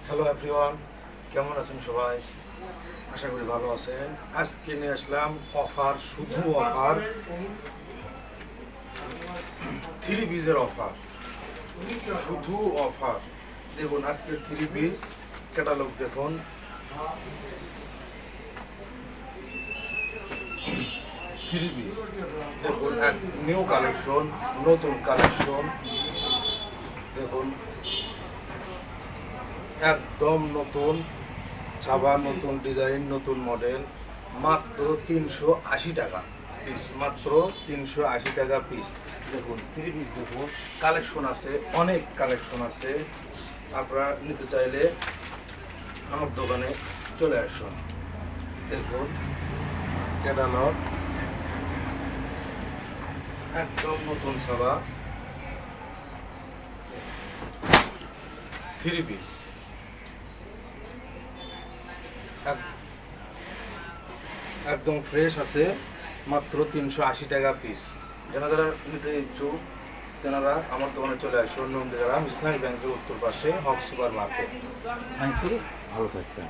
Hello everyone, কেমন আছেন সবাই? আশা করি ভালো আছেন। আজকে নিয়ে আসলাম অফার, শুধু অফার, থ্রি পিসের অফার, শুধু অফার। দেখুন আজকের থ্রি পিস ক্যাটালগ দেখুন। থ্রি পিস দেখুন, এক নিউ কালেকশন, নতুন কালেকশন। দেখুন একদম নতুন ছাপা, নতুন ডিজাইন, নতুন মডেল, মাত্র 380 টাকা পিস, মাত্র 380 টাকা পিস। দেখুন থ্রি পিস দেখুন, কালেকশন আছে, অনেক কালেকশন আছে। আপনারা নিতে চাইলে আমার দোকানে চলে আসুন। দেখুন ক্যাটালগ একদম নতুন ছাপা থ্রি পিস, একদম ফ্রেশ আছে, মাত্র 380 টাকা পিস। যারা নিতে ইচ্ছুক তেনারা আমার দোকানে চলে আসুন। নন্দীগ্রাম ইসলামী ব্যাংকের উত্তর পাশে হক সুপার মার্কেট। থ্যাংক ইউ, ভালো থাকবেন।